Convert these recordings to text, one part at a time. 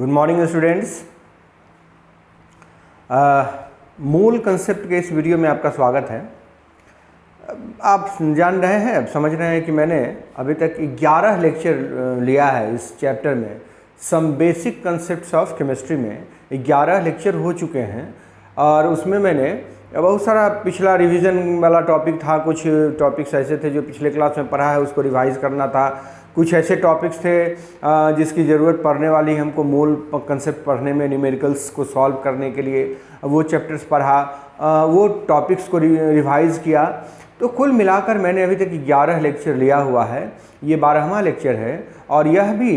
Good morning students. मूल concept के इस वीडियो में आपका स्वागत है। आप जान रहे हैं, अब समझ रहे हैं कि मैंने अभी तक 11 लेक्चर लिया है इस चैप्टर में। Some basic concepts of chemistry में 11 लेक्चर हो चुके हैं और उसमें मैंने बहुत सारा पिछला रिवीजन वाला टॉपिक था। कुछ टॉपिक्स ऐसे थे जो पिछले क्लास में पढ़ा है उसको रिवाइज़ करना था। कुछ ऐसे टॉपिक्स थे जिसकी ज़रूरत पड़ने वाली हमको मूल कंसेप्ट पढ़ने में, न्यूमेरिकल्स को सॉल्व करने के लिए वो चैप्टर्स पढ़ा, वो टॉपिक्स को रिवाइज़ किया। तो कुल मिलाकर मैंने अभी तक 11 लेक्चर लिया हुआ है। ये 12वां लेक्चर है और यह भी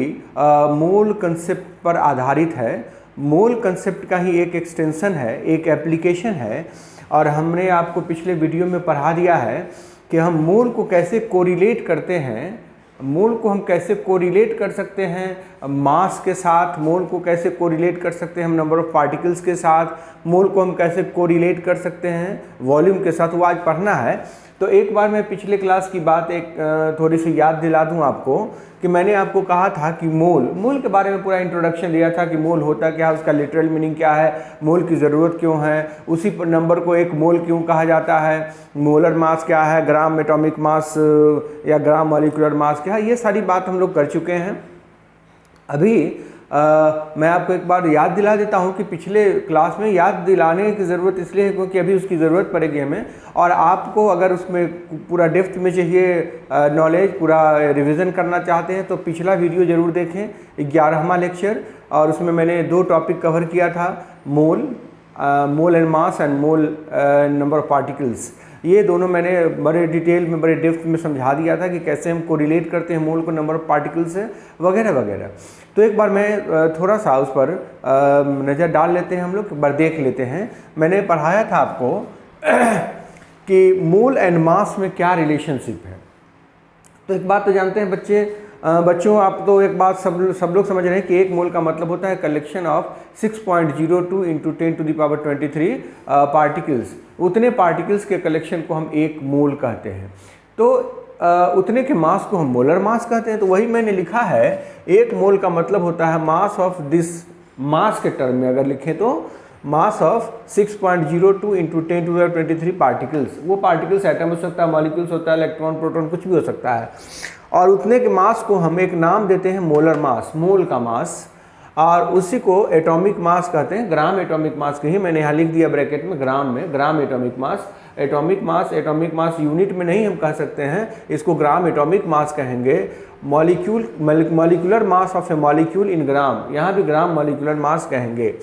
मूल कंसेप्ट पर आधारित है। मूल कंसेप्ट का ही एक एक्सटेंशन है, एक एप्लीकेशन है। और हमने आपको पिछले वीडियो में पढ़ा दिया है कि हम मूल को कैसे कोरिलेट करते हैं, मूल को हम कैसे कोरिलेट कर सकते हैं मास के साथ, मूल को कैसे कोरिलेट कर सकते हैं हम नंबर ऑफ़ पार्टिकल्स के साथ, मूल को हम कैसे कोरिलेट कर सकते हैं वॉल्यूम के साथ। वो आज पढ़ना है। तो एक बार मैं पिछले क्लास की बात थोड़ी सी याद दिला दूं आपको कि मैंने आपको कहा था कि मूल के बारे में पूरा इंट्रोडक्शन दिया था कि मूल होता क्या है, उसका लिटरल मीनिंग क्या है, मूल की ज़रूरत क्यों है, उसी नंबर को एक मोल क्यों कहा जाता है, मोलर मास क्या है, ग्राम एटॉमिक मास या ग्राम मॉलिक्यूलर मास क्या है। ये सारी बात हम लोग कर चुके हैं। अभी मैं आपको एक बार याद दिला देता हूं कि पिछले क्लास में याद दिलाने की ज़रूरत इसलिए है क्योंकि अभी उसकी ज़रूरत पड़ेगी हमें। और आपको अगर उसमें पूरा डेप्थ में चाहिए नॉलेज, पूरा रिवीजन करना चाहते हैं तो पिछला वीडियो ज़रूर देखें, 11वां लेक्चर। और उसमें मैंने 2 टॉपिक कवर किया था, mole and mass and mole number of particles. ये दोनों मैंने बड़े डिटेल में, बड़े डेप्थ में समझा दिया था कि कैसे हम कोरिलेट करते हैं मोल को नंबर ऑफ पार्टिकल्स से, वगैरह वगैरह। तो एक बार मैं थोड़ा सा उस पर नज़र डाल लेते हैं, हम लोग एक बार देख लेते हैं। मैंने पढ़ाया था आपको कि मोल एंड मास में क्या रिलेशनशिप है। तो एक बात तो जानते हैं बच्चों, आप तो एक बात सब लोग समझ रहे हैं कि एक मोल का मतलब होता है कलेक्शन ऑफ 6.02 × 10⁻23 पार्टिकल्स। उतने पार्टिकल्स के कलेक्शन को हम एक मोल कहते हैं। तो उतने के मास को हम मोलर मास कहते हैं। तो वही मैंने लिखा है, एक मोल का मतलब होता है मास ऑफ दिस, मास के टर्म में अगर लिखें तो मास ऑफ 6.02 × 10⁻23 पार्टिकल्स। वो पार्टिकल्स एटम हो सकता है, मॉलिक्यूल्स होता है, इलेक्ट्रॉन, प्रोटॉन, कुछ भी हो सकता है। और उतने के मास को हम एक नाम देते हैं मोलर मास, मोल का मास। और उसी को एटॉमिक मास कहते हैं, ग्राम एटॉमिक मास के ही मैंने यहाँ लिख दिया ब्रैकेट में, ग्राम में, ग्राम एटॉमिक मास। एटॉमिक मास यूनिट में नहीं हम कह सकते हैं, इसको ग्राम एटॉमिक मास कहेंगे। Molecular mass of a molecule in gram, यहाँ भी ग्राम मॉलिक्यूलर मास कहेंगे।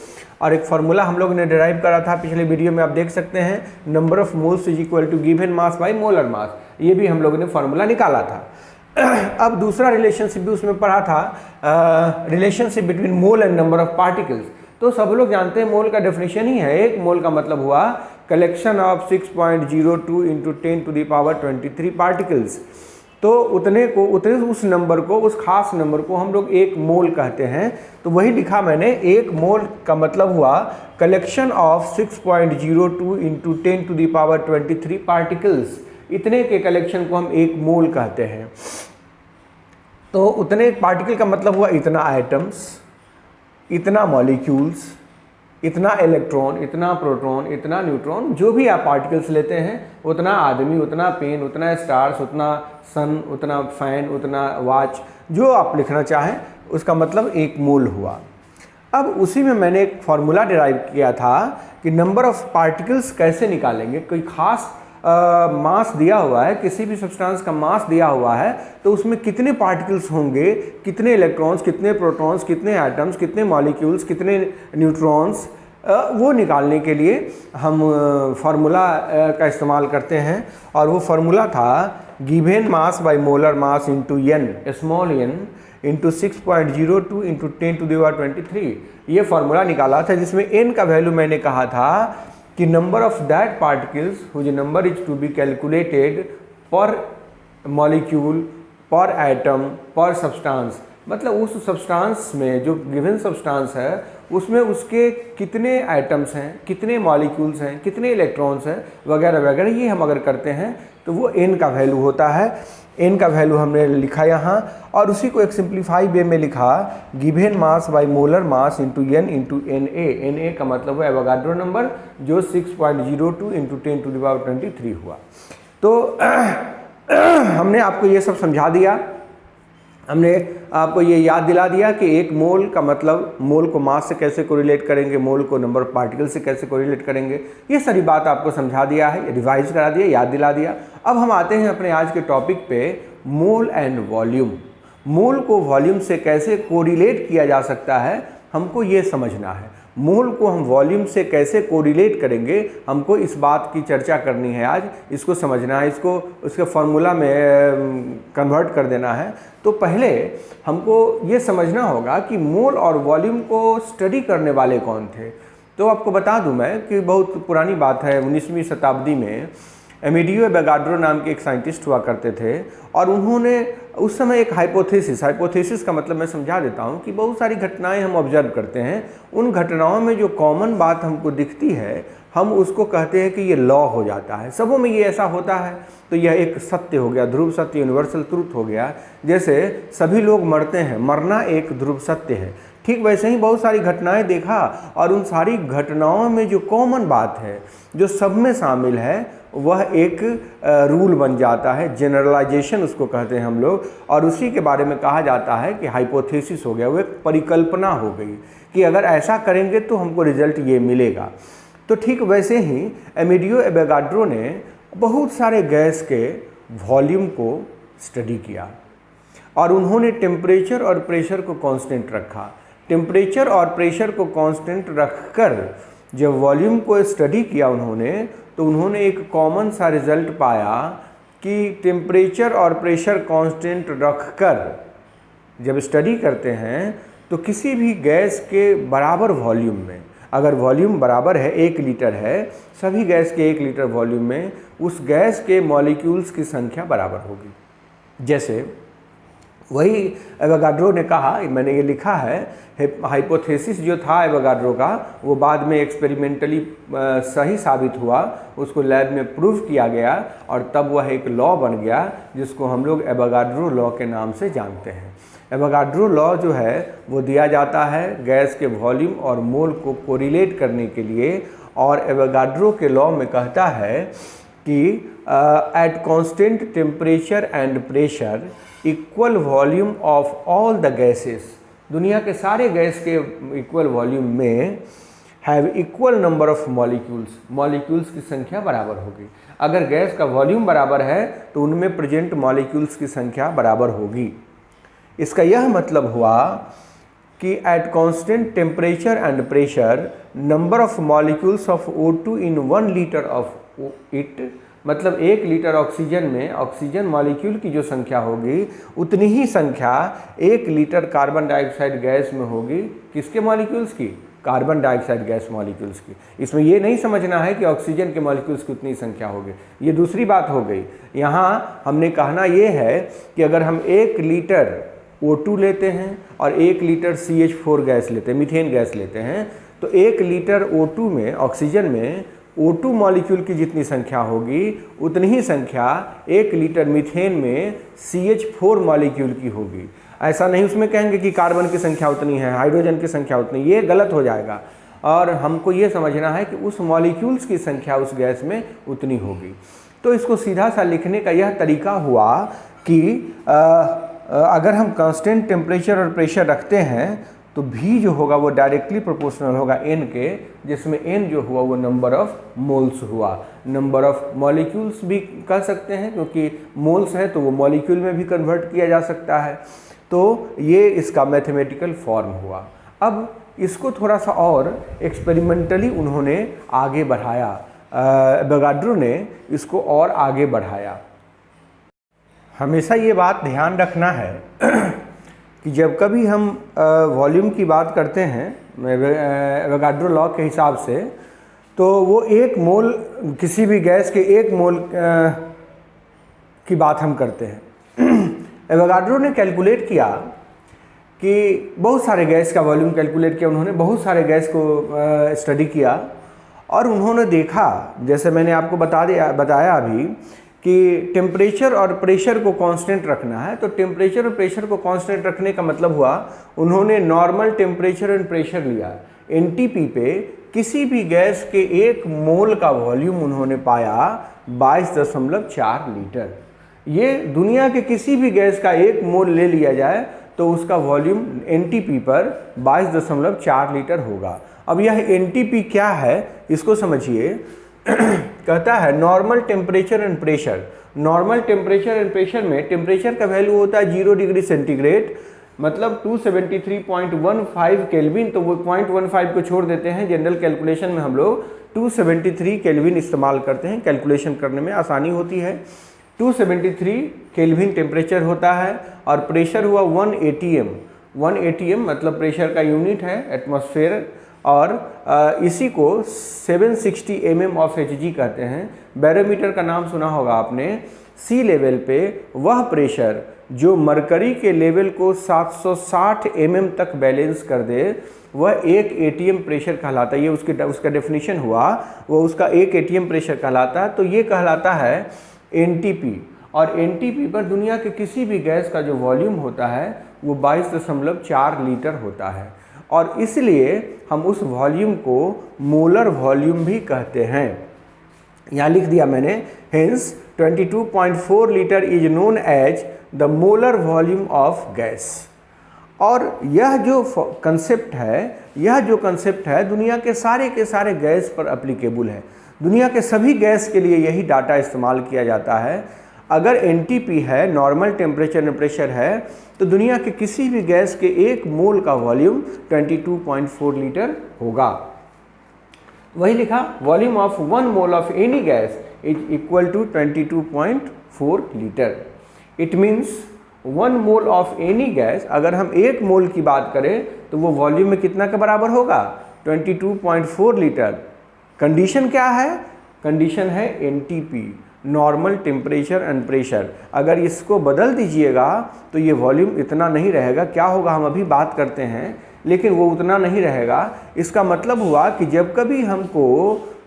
और एक फार्मूला हम लोग ने डिराइव करा था पिछले वीडियो में, आप देख सकते हैं, number of moles is equal to given mass by molar mass. ये भी हम लोगों ने फार्मूला निकाला था। अब दूसरा रिलेशनशिप भी उसमें पढ़ा था, relationship between mole and number of particles. तो सब लोग जानते हैं मोल का डेफिनेशन ही है, एक मोल का मतलब हुआ कलेक्शन ऑफ 6.02 × 10⁻23 पार्टिकल्स। तो उतने उस नंबर को, उस खास नंबर को हम लोग एक मोल कहते हैं। तो वही लिखा मैंने, एक मोल का मतलब हुआ कलेक्शन ऑफ 6.02 × 10⁻23 पार्टिकल्स। इतने के कलेक्शन को हम एक मोल कहते हैं। तो उतने पार्टिकल का मतलब हुआ इतना आइटम्स, इतना मॉलिक्यूल्स, इतना इलेक्ट्रॉन, इतना प्रोटॉन, इतना न्यूट्रॉन, जो भी आप पार्टिकल्स लेते हैं, उतना आदमी, उतना पेन, उतना स्टार्स, उतना सन, उतना फैन, उतना वॉच, जो आप लिखना चाहें, उसका मतलब एक मोल हुआ। अब उसी में मैंने एक फार्मूला डिराइव किया था कि नंबर ऑफ पार्टिकल्स कैसे निकालेंगे। कोई खास मास दिया हुआ है, किसी भी सब्सटेंस का मास दिया हुआ है, तो उसमें कितने पार्टिकल्स होंगे, कितने इलेक्ट्रॉन्स, कितने प्रोटॉन्स, कितने एटम्स, कितने मॉलिक्यूल्स, कितने न्यूट्रॉन्स, वो निकालने के लिए हम फार्मूला का इस्तेमाल करते हैं। और वो फार्मूला था given mass by molar mass into n, small n, into 6.02 × 10⁻23। ये फार्मूला निकाला था जिसमें n का वैल्यू मैंने कहा था कि number of that particles whose number is to be calculated per molecule, per atom, per substance. मतलब उस सब्सटेंस में, जो गिवन सब्सटेंस है उसमें उसके कितने आइटम्स हैं, कितने मॉलिक्यूल्स हैं, कितने इलेक्ट्रॉन्स हैं वगैरह वगैरह, ये हम अगर करते हैं तो वो n का वैल्यू होता है। n का वैल्यू हमने लिखा यहाँ, और उसी को एक सिंप्लीफाई वे में लिखा, given mass by molar mass into n into Na का मतलब है एवोगाड्रो नंबर, जो 6.02 इंटू 10⁻23 हुआ। तो हमने आपको ये सब समझा दिया, हमने आपको ये याद दिला दिया कि एक मोल का मतलब, मोल को मास से कैसे कोरिलेट करेंगे, मोल को नंबर ऑफ पार्टिकल से कैसे कोरिलेट करेंगे, ये सारी बात आपको समझा दिया है, रिवाइज करा दिया, याद दिला दिया। अब हम आते हैं अपने आज के टॉपिक पे, मोल एंड वॉल्यूम। मोल को वॉल्यूम से कैसे कोरिलेट किया जा सकता है, हमको ये समझना है। मोल को हम वॉल्यूम से कैसे कोरिलेट करेंगे, हमको इस बात की चर्चा करनी है आज, इसको समझना है, इसको उसके फॉर्मूला में कन्वर्ट कर देना है। तो पहले हमको ये समझना होगा कि मोल और वॉल्यूम को स्टडी करने वाले कौन थे। तो आपको बता दूं मैं कि बहुत पुरानी बात है, 19वीं शताब्दी में एमिडियो एवोगाड्रो नाम के एक साइंटिस्ट हुआ करते थे, और उन्होंने उस समय एक हाइपोथेसिस का मतलब मैं समझा देता हूँ कि बहुत सारी घटनाएं हम ऑब्जर्व करते हैं, उन घटनाओं में जो कॉमन बात हमको दिखती है हम उसको कहते हैं कि ये लॉ हो जाता है, सबों में ये ऐसा होता है, तो यह एक सत्य हो गया, ध्रुव सत्य, यूनिवर्सल ट्रूथ हो गया। जैसे सभी लोग मरते हैं, मरना एक ध्रुव सत्य है, ठीक वैसे ही बहुत सारी घटनाएं देखा, और उन सारी घटनाओं में जो कॉमन बात है, जो सब में शामिल है, वह एक रूल बन जाता है, जनरलाइजेशन उसको कहते हैं हम लोग, और उसी के बारे में कहा जाता है कि हाइपोथेसिस हो गया, वो एक परिकल्पना हो गई कि अगर ऐसा करेंगे तो हमको रिजल्ट ये मिलेगा। तो ठीक वैसे ही एमिडियो एवोगाड्रो ने बहुत सारे गैस के वॉल्यूम को स्टडी किया, और उन्होंने टेम्परेचर और प्रेशर को कांस्टेंट रखा। टेम्परेचर और प्रेशर को कांस्टेंट रखकर जब वॉल्यूम को स्टडी किया उन्होंने, तो उन्होंने एक कॉमन सा रिजल्ट पाया कि टेम्परेचर और प्रेशर कांस्टेंट रखकर जब स्टडी करते हैं तो किसी भी गैस के बराबर वॉल्यूम में, अगर वॉल्यूम बराबर है 1 लीटर है, सभी गैस के 1 लीटर वॉल्यूम में उस गैस के मॉलिक्यूल्स की संख्या बराबर होगी। जैसे वही एवोगाड्रो ने कहा, मैंने ये लिखा है, हाइपोथेसिस जो था एवोगाड्रो का वो बाद में एक्सपेरिमेंटली सही साबित हुआ, उसको लैब में प्रूव किया गया, और तब वह एक लॉ बन गया जिसको हम लोग एवोगाड्रो लॉ के नाम से जानते हैं। एवोगाड्रो लॉ जो है वो दिया जाता है गैस के वॉल्यूम और मोल को कोरिलेट करने के लिए, और एवोगाड्रो के लॉ में कहता है कि at constant temperature and pressure equal volume of all the gases, दुनिया के सारे गैस के इक्वल वॉल्यूम में have equal number of molecules की संख्या बराबर होगी। अगर गैस का वॉल्यूम बराबर है तो उनमें प्रेजेंट मॉलिक्यूल्स की संख्या बराबर होगी। इसका यह मतलब हुआ कि at constant temperature and pressure number of molecules of O2 in 1 litre of it, मतलब 1 लीटर ऑक्सीजन में ऑक्सीजन मॉलिक्यूल की जो संख्या होगी उतनी ही संख्या 1 लीटर कार्बन डाइऑक्साइड गैस में होगी। किसके मॉलिक्यूल्स की? कार्बन डाइऑक्साइड गैस मॉलिक्यूल्स की। इसमें ये नहीं समझना है कि ऑक्सीजन के मॉलिक्यूल्स की उतनी संख्या होगी, ये दूसरी बात हो गई। यहाँ हमने कहना ये है कि अगर हम 1 लीटर O2 लेते हैं और 1 लीटर CH4 गैस लेते हैं, मीथेन गैस लेते हैं, तो 1 लीटर O2 में, ऑक्सीजन में O2 मॉलिक्यूल की जितनी संख्या होगी उतनी ही संख्या 1 लीटर मीथेन में CH4 मॉलिक्यूल की होगी। ऐसा नहीं उसमें कहेंगे कि कार्बन की संख्या उतनी है, हाइड्रोजन की संख्या उतनी, ये गलत हो जाएगा। और हमको ये समझना है कि उस मॉलिक्यूल्स की संख्या उस गैस में उतनी होगी। तो इसको सीधा सा लिखने का यह तरीका हुआ कि अगर हम कांस्टेंट टेम्परेचर और प्रेशर रखते हैं तो V जो होगा वो डायरेक्टली प्रोपोर्शनल होगा N के, जिसमें N जो हुआ वो नंबर ऑफ मोल्स हुआ। नंबर ऑफ मॉलिक्यूल्स भी कह सकते हैं, क्योंकि मोल्स है तो वो मॉलिक्यूल में भी कन्वर्ट किया जा सकता है। तो ये इसका मैथमेटिकल फॉर्म हुआ। अब इसको थोड़ा सा और एक्सपेरिमेंटली उन्होंने आगे बढ़ाया, एवोगाड्रो ने इसको और आगे बढ़ाया। हमेशा ये बात ध्यान रखना है कि जब कभी हम वॉल्यूम की बात करते हैं एवोगाड्रो लॉ के हिसाब से, तो वो 1 मोल, किसी भी गैस के 1 मोल की बात हम करते हैं। एवोगाड्रो ने कैलकुलेट किया कि बहुत सारे गैस का वॉल्यूम कैलकुलेट किया उन्होंने, बहुत सारे गैस को स्टडी किया और उन्होंने देखा, जैसे मैंने आपको बताया अभी कि टेम्परेचर और प्रेशर को कांस्टेंट रखना है। तो टेम्परेचर और प्रेशर को कांस्टेंट रखने का मतलब हुआ उन्होंने नॉर्मल टेम्परेचर एंड प्रेशर लिया, एनटीपी पे किसी भी गैस के 1 मोल का वॉल्यूम उन्होंने पाया 22.4 लीटर। ये दुनिया के किसी भी गैस का 1 मोल ले लिया जाए तो उसका वॉल्यूम एनटीपी पर 22.4 लीटर होगा। अब यह एनटीपी क्या है इसको समझिए। कहता है normal temperature and pressure. Normal temperature and pressure में टेम्परेचर का वैल्यू होता है 0 डिग्री सेंटीग्रेड, मतलब 273.15 केल्विन। तो वो 0.15 को छोड़ देते हैं, जनरल कैलकुलेशन में हम लोग 273 केल्विन इस्तेमाल करते हैं, कैलकुलेशन करने में आसानी होती है। 273 केल्विन टेम्परेचर होता है और प्रेशर हुआ 1 ATM। 1 ATM मतलब प्रेशर का यूनिट है, एटमॉस्फेयर, और इसी को 760 mm ऑफ Hg कहते हैं। बैरोमीटर का नाम सुना होगा आपने। सी लेवल पे वह प्रेशर जो मरकरी के लेवल को 760 mm तक बैलेंस कर दे वह 1 ATM प्रेशर कहलाता है। ये उसका डेफिनेशन हुआ, वो उसका 1 ATM प्रेशर कहलाता है। तो ये कहलाता है एनटीपी, और एनटीपी पर दुनिया के किसी भी गैस का जो वॉल्यूम होता है वो 22.4 लीटर होता है, और इसलिए हम उस वॉल्यूम को मोलर वॉल्यूम भी कहते हैं। यहाँ लिख दिया मैंने, hence 22.4 litre is known as the molar volume of gas. और यह जो कंसेप्ट है दुनिया के सारे गैस पर एप्लीकेबल है। दुनिया के सभी गैस के लिए यही डाटा इस्तेमाल किया जाता है। अगर एनटीपी है, नॉर्मल टेम्परेचर एंड प्रेशर है, तो दुनिया के किसी भी गैस के 1 मोल का वॉल्यूम 22.4 लीटर होगा। वही लिखा, volume of 1 mole of any gas is equal to 22.4 litre. It means 1 mole of any gas, अगर हम 1 मोल की बात करें तो वो वॉल्यूम में कितना के बराबर होगा? 22.4 लीटर। कंडीशन क्या है? कंडीशन है NTP, normal temperature and pressure. अगर इसको बदल दीजिएगा तो ये वॉल्यूम इतना नहीं रहेगा। क्या होगा हम अभी बात करते हैं, लेकिन वो उतना नहीं रहेगा। इसका मतलब हुआ कि जब कभी हमको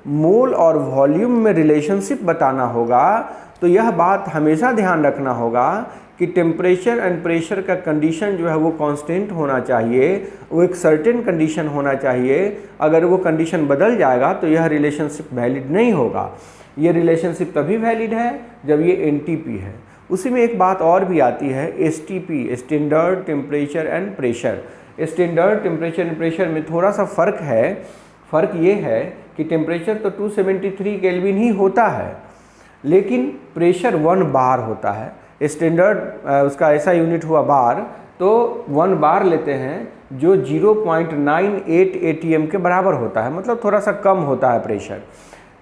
मोल और वॉल्यूम में रिलेशनशिप बताना होगा तो यह बात हमेशा ध्यान रखना होगा कि टेम्परेचर एंड प्रेशर का कंडीशन जो है वो कांस्टेंट होना चाहिए, वो एक सर्टेन कंडीशन होना चाहिए। अगर वो कंडीशन बदल जाएगा तो यह रिलेशनशिप वैलिड नहीं होगा। ये रिलेशनशिप तभी वैलिड है जब ये एनटीपी है। उसी में एक बात और भी आती है, STP, standard temperature and pressure. Standard temperature and pressure में थोड़ा सा फ़र्क है। फ़र्क ये है कि टेम्परेचर तो 273 केल्विन ही होता है, लेकिन प्रेशर 1 बार होता है। स्टैंडर्ड उसका ऐसा यूनिट हुआ बार, तो 1 बार लेते हैं जो 0.98 ATM के बराबर होता है, मतलब थोड़ा सा कम होता है प्रेशर।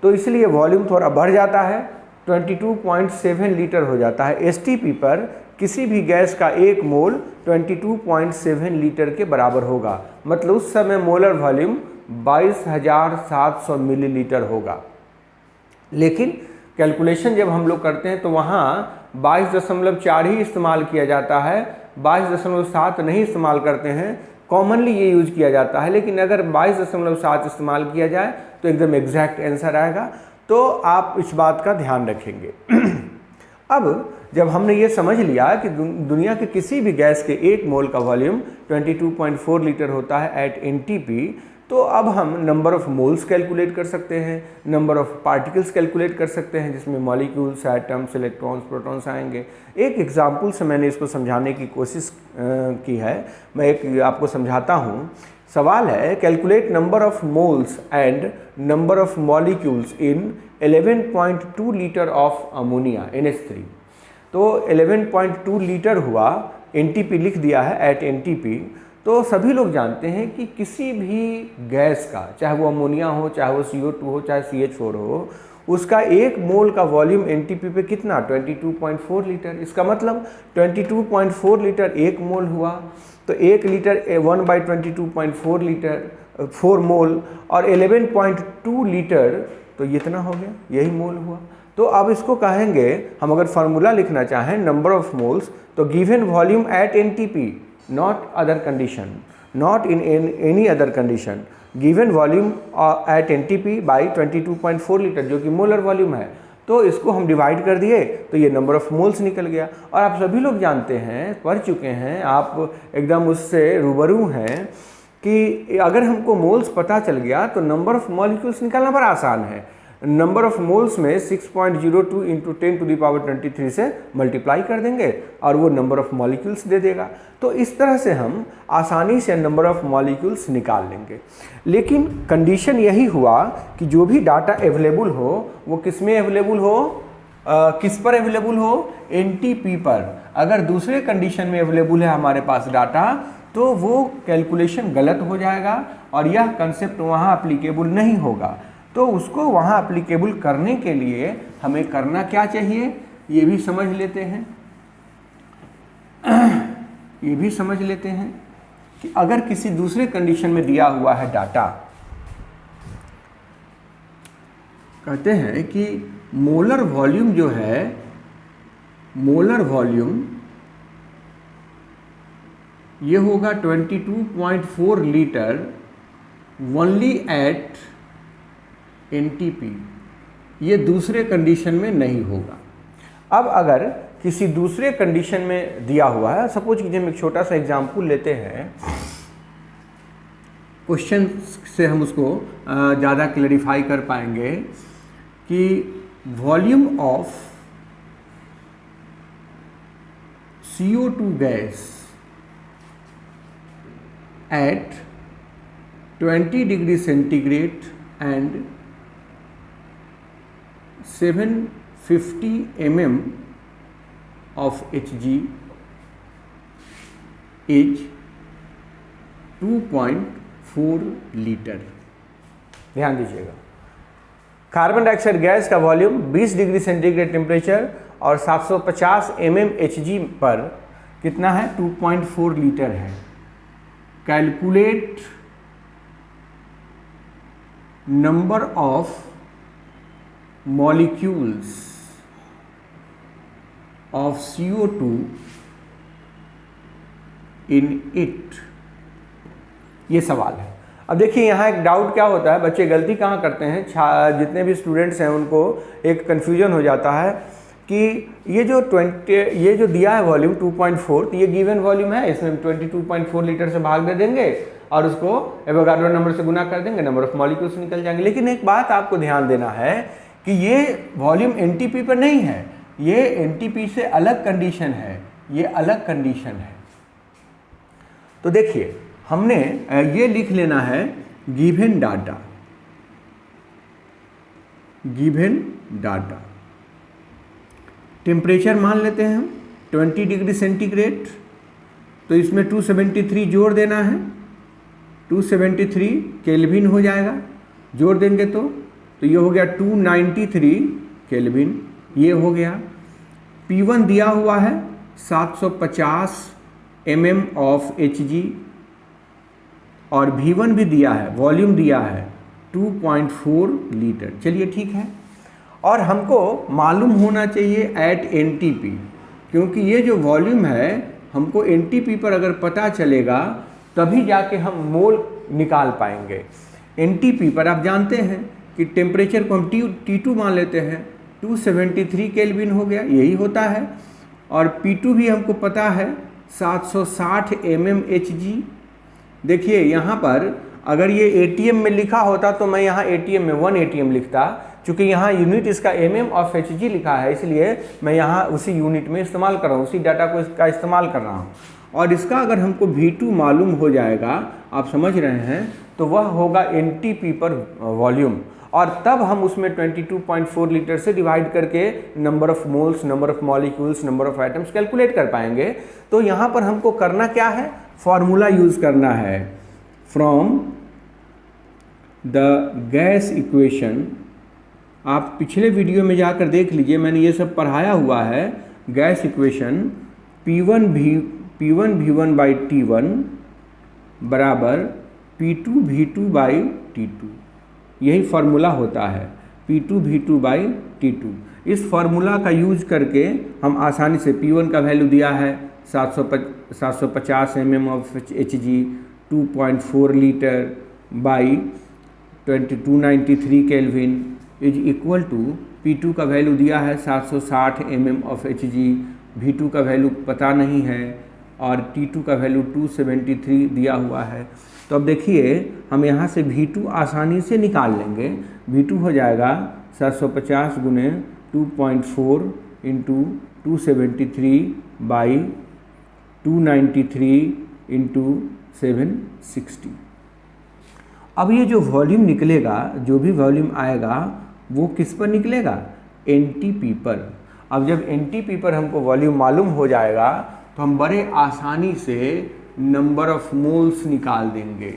तो इसलिए वॉल्यूम थोड़ा बढ़ जाता है, 22.7 लीटर हो जाता है। एसटीपी पर किसी भी गैस का 1 मोल 22.7 लीटर के बराबर होगा, मतलब उस समय मोलर वॉल्यूम 22,700 मिलीलीटर होगा। लेकिन कैलकुलेशन जब हम लोग करते हैं तो वहाँ 22.4 ही इस्तेमाल किया जाता है, 22.7 नहीं इस्तेमाल करते हैं। कॉमनली ये यूज किया जाता है, लेकिन अगर 22.7 इस्तेमाल किया जाए तो एकदम एग्जैक्ट आंसर आएगा। तो आप इस बात का ध्यान रखेंगे। अब जब हमने ये समझ लिया कि दुनिया के किसी भी गैस के 1 मोल का वॉल्यूम 22.4 लीटर होता है एट एनटीपी, तो अब हम नंबर ऑफ मोल्स कैलकुलेट कर सकते हैं, नंबर ऑफ पार्टिकल्स कैलकुलेट कर सकते हैं, जिसमें मॉलिक्यूल्स, एटम्स, इलेक्ट्रॉन्स, प्रोटॉन्स आएंगे। एक एग्जाम्पल से मैंने इसको समझाने की कोशिश की है, मैं एक आपको समझाता हूँ। सवाल है, calculate number of moles and number of molecules in 11.2 litre of ammonia NH3। तो 11.2 लीटर हुआ, एनटीपी लिख दिया है एट एनटीपी। तो सभी लोग जानते हैं कि किसी भी गैस का, चाहे वो अमोनिया हो, चाहे वो CO2 हो, चाहे CH4 हो, उसका 1 मोल का वॉल्यूम एनटीपी पे कितना? 22.4 लीटर। इसका मतलब 22.4 लीटर 1 मोल हुआ, तो 1 लीटर 1/22.4 लीटर 4 मोल, और 11.2 लीटर तो ये इतना हो गया, यही मोल हुआ। तो अब इसको कहेंगे, हम अगर फार्मूला लिखना चाहें नंबर ऑफ मोल्स, तो given volume at NTP, not other condition, not in any other condition, given volume at NTP by 22.4 litre, जो कि मोलर वॉल्यूम है। तो इसको हम डिवाइड कर दिए तो ये नंबर ऑफ मोल्स निकल गया। और आप सभी लोग जानते हैं, पढ़ चुके हैं, आप एकदम उससे रूबरू हैं कि अगर हमको मोल्स पता चल गया तो नंबर ऑफ मॉलिक्यूल्स निकालना बड़ा आसान है। नंबर ऑफ मोल्स में 6.02 इंटू 10⁻23 से मल्टीप्लाई कर देंगे और वो नंबर ऑफ मॉलिक्यूल्स दे देगा। तो इस तरह से हम आसानी से नंबर ऑफ मॉलिक्यूल्स निकाल लेंगे। लेकिन कंडीशन यही हुआ कि जो भी डाटा अवेलेबल हो वो किस में अवेलेबल हो, किस पर अवेलेबल हो, एनटीपी पर। अगर दूसरे कंडीशन में अवेलेबल है हमारे पास डाटा तो वो कैलकुलेशन गलत हो जाएगा और यह कंसेप्ट वहाँ अप्लीकेबल नहीं होगा। तो उसको वहाँ अप्लीकेबल करने के लिए हमें करना क्या चाहिए, ये भी समझ लेते हैं। ये भी समझ लेते हैं कि अगर किसी दूसरे कंडीशन में दिया हुआ है डाटा, कहते हैं कि मोलर वॉल्यूम जो है, मोलर वॉल्यूम ये होगा 22.4 लीटर ओनली एट एनटीपी। ये दूसरे कंडीशन में नहीं होगा। अब अगर किसी दूसरे कंडीशन में दिया हुआ है, सपोज कीजिए हम एक छोटा सा एग्जांपल लेते हैं, क्वेश्चन से हम उसको ज़्यादा क्लैरिफाई कर पाएंगे कि volume of CO2 gas at 20 degree centigrade and 750 mm of Hg is 2.4 litre. ध्यान दीजिएगा, कार्बन डाइऑक्साइड गैस का वॉल्यूम 20 डिग्री सेंटीग्रेड टेम्परेचर और 750 mm Hg पर कितना है, 2.4 लीटर है। Calculate number of molecules of CO2 in it, ये सवाल है। अब देखिए यहाँ एक डाउट क्या होता है, बच्चे गलती कहाँ करते हैं, जितने भी स्टूडेंट्स हैं उनको एक कन्फ्यूजन हो जाता है कि ये जो दिया है वॉल्यूम 2.4, तो ये गिवन वॉल्यूम है, इसमें 22.4 लीटर से भाग दे देंगे और उसको एवोगाड्रो नंबर से गुना कर देंगे, नंबर ऑफ मॉलिक्यूल्स निकल जाएंगे। लेकिन एक बात आपको ध्यान देना है कि ये वॉल्यूम एनटीपी पर नहीं है, ये एनटीपी से अलग कंडीशन है, ये अलग कंडीशन है। तो देखिए हमने ये लिख लेना है given data, given data. Temperature मान लेते हैं हम 20 डिग्री सेंटीग्रेड, तो इसमें 273 जोड़ देना है, 273 केल्विन हो जाएगा, जोड़ देंगे तो ये हो गया 293 केल्विन, ये हो गया। P1 दिया हुआ है 750 mm ऑफ Hg और V1 भी दिया है, वॉल्यूम दिया है 2.4 लीटर। चलिए ठीक है, और हमको मालूम होना चाहिए एट NTP, क्योंकि ये जो वॉल्यूम है हमको NTP पर अगर पता चलेगा तभी जाके हम मोल निकाल पाएंगे। NTP पर आप जानते हैं कि टेम्परेचर को हम T2 मान लेते हैं, 273 केल्विन हो गया, यही होता है। और P2 भी हमको पता है 760 mm Hg। देखिए यहाँ पर अगर ये ATM में लिखा होता तो मैं यहाँ ATM में 1 ATM लिखता, चूँकि यहाँ यूनिट इसका mm ऑफ Hg लिखा है, इसलिए मैं यहाँ उसी यूनिट में इस्तेमाल कर रहा हूँ, उसी डाटा को इसका इस्तेमाल कर रहा हूँ। और इसका अगर हमको V2 मालूम हो जाएगा, आप समझ रहे हैं, तो वह होगा NTP पर वॉल्यूम, और तब हम उसमें 22.4 लीटर से डिवाइड करके number of moles, number of molecules, number of items calculate कर पाएंगे। तो यहाँ पर हमको करना क्या है, फॉर्मूला यूज़ करना है, फ्रॉम द गैस इक्वेशन। आप पिछले वीडियो में जाकर देख लीजिए, मैंने ये सब पढ़ाया हुआ है। Gas equation P1 V1 by T1 बराबर P2 V2 बाई T2, यही फार्मूला होता है। P2V2/T2। इस फार्मूला का यूज करके हम आसानी से P1 का वैल्यू दिया है 750 mm of Hg 2.4 litre by 2293 kelvin is equal to P2 का वैल्यू दिया है 760 mm ऑफ Hg, V2 का वैल्यू पता नहीं है और T2 का वैल्यू 273 दिया हुआ है। तो अब देखिए हम यहाँ से V2 आसानी से निकाल लेंगे। V2 हो जाएगा 750 गुने 2.4 इंटू 273/293 इंटू 760। अब ये जो वॉल्यूम निकलेगा, जो भी वॉल्यूम आएगा वो किस पर निकलेगा? NTP पर। अब जब NTP पर हमको वॉल्यूम मालूम हो जाएगा तो हम बड़े आसानी से नंबर ऑफ मोल्स निकाल देंगे।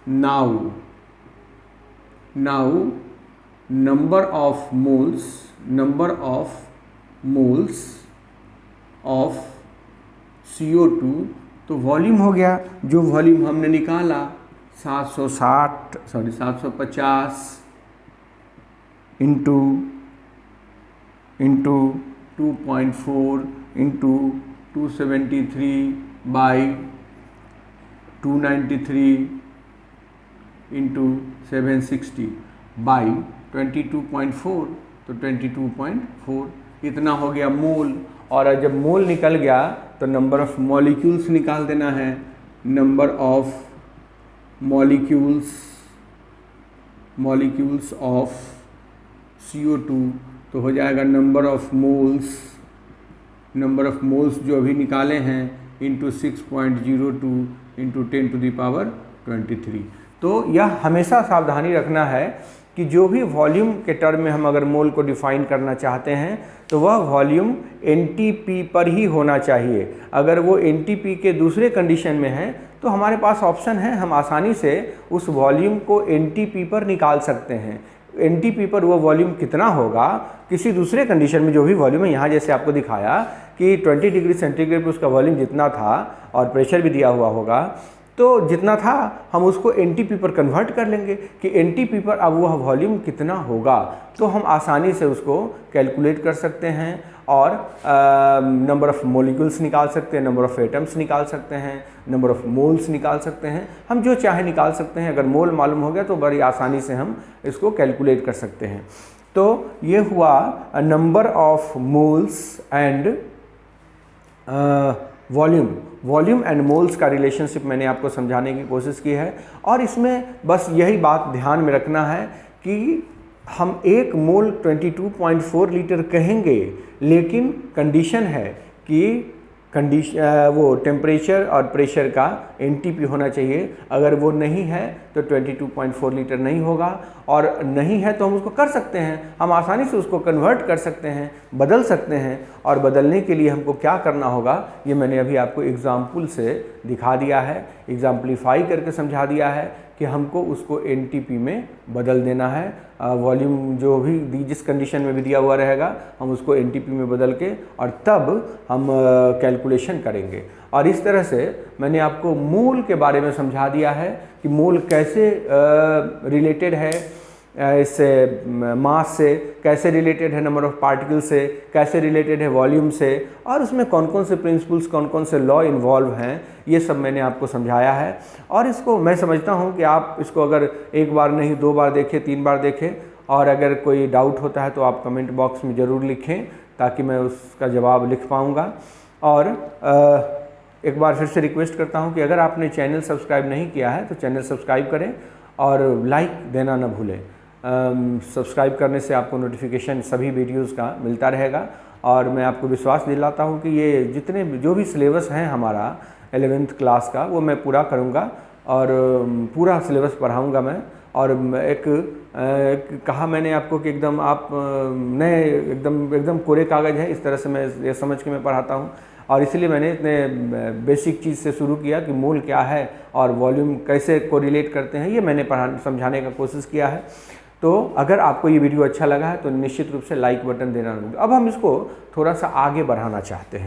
Now number of moles of CO2, तो वॉल्यूम हो गया, जो वॉल्यूम हमने निकाला 750 इंटू 2.4 इंटू 273/293 इंटू 760 बाई 22.4, तो 22.4 इतना हो गया मोल। और जब मोल निकल गया तो नंबर ऑफ मॉलिक्यूल्स निकाल देना है। Number of molecules of CO2, तो हो जाएगा नंबर ऑफ मोल्स जो अभी निकाले हैं इंटू 6.02 इंटू 10⁻23। तो यह हमेशा सावधानी रखना है कि जो भी वॉल्यूम के टर्म में हम अगर मोल को डिफाइन करना चाहते हैं तो वह वॉल्यूम NTP पर ही होना चाहिए। अगर वो NTP के दूसरे कंडीशन में है तो हमारे पास ऑप्शन है, हम आसानी से उस वॉल्यूम को NTP पर निकाल सकते हैं। NTP पर वो वॉल्यूम कितना होगा, किसी दूसरे कंडीशन में जो भी वॉल्यूम है, यहाँ जैसे आपको दिखाया कि 20 डिग्री सेंटीग्रेड पर उसका वॉल्यूम जितना था और प्रेशर भी दिया हुआ होगा, तो जितना था हम उसको NTP पर कन्वर्ट कर लेंगे कि NTP पर अब वह वॉल्यूम कितना होगा, तो हम आसानी से उसको कैलकुलेट कर सकते हैं और नंबर ऑफ़ मॉलिक्यूल्स निकाल सकते हैं, नंबर ऑफ़ एटम्स निकाल सकते हैं, नंबर ऑफ़ मोल्स निकाल सकते हैं, हम जो चाहे निकाल सकते हैं। अगर मोल मालूम हो गया तो बड़ी आसानी से हम इसको कैलकुलेट कर सकते हैं। तो ये हुआ number of moles and volume and moles का रिलेशनशिप मैंने आपको समझाने की कोशिश की है। और इसमें बस यही बात ध्यान में रखना है कि हम एक मोल 22.4 लीटर कहेंगे, लेकिन कंडीशन है कि वो टेम्परेचर और प्रेशर का NTP होना चाहिए। अगर वो नहीं है तो 22.4 लीटर नहीं होगा, और नहीं है तो हम उसको कर सकते हैं, हम आसानी से उसको कन्वर्ट कर सकते हैं, बदल सकते हैं। और बदलने के लिए हमको क्या करना होगा ये मैंने अभी आपको एग्जाम्पल से दिखा दिया है, एग्जाम्पलीफाई करके समझा दिया है कि हमको उसको NTP में बदल देना है। वॉल्यूम जो भी जिस कंडीशन में भी दिया हुआ रहेगा हम उसको NTP में बदल के और तब हम कैलकुलेशन करेंगे। और इस तरह से मैंने आपको मोल के बारे में समझा दिया है कि मोल कैसे रिलेटेड है इससे, मास से कैसे रिलेटेड है, नंबर ऑफ़ पार्टिकल से कैसे रिलेटेड है, वॉल्यूम से, और उसमें कौन कौन से प्रिंसिपल्स, कौन कौन से लॉ इन्वॉल्व हैं, ये सब मैंने आपको समझाया है। और इसको मैं समझता हूँ कि आप इसको अगर एक बार नहीं 2 बार देखें, 3 बार देखें, और अगर कोई डाउट होता है तो आप कमेंट बॉक्स में ज़रूर लिखें ताकि मैं उसका जवाब लिख पाऊँगा। और एक बार फिर से रिक्वेस्ट करता हूँ कि अगर आपने चैनल सब्सक्राइब नहीं किया है तो चैनल सब्सक्राइब करें और लाइक देना न भूलें। सब्सक्राइब करने से आपको नोटिफिकेशन सभी वीडियोस का मिलता रहेगा। और मैं आपको विश्वास दिलाता हूँ कि ये जितने जो भी सिलेबस हैं हमारा 11th क्लास का वो मैं पूरा करूँगा और पूरा सिलेबस पढ़ाऊँगा मैं। और एक कहा मैंने आपको कि एकदम आप नए एकदम कोरे कागज़ है, इस तरह से मैं ये समझ के मैं पढ़ाता हूँ। और इसलिए मैंने इतने बेसिक चीज़ से शुरू किया कि मोल क्या है और वॉल्यूम कैसे कोरिलेट करते हैं, ये मैंने समझाने का कोशिश किया है। तो अगर आपको ये वीडियो अच्छा लगा है तो निश्चित रूप से लाइक बटन देना न भूलें। अब हम इसको थोड़ा सा आगे बढ़ाना चाहते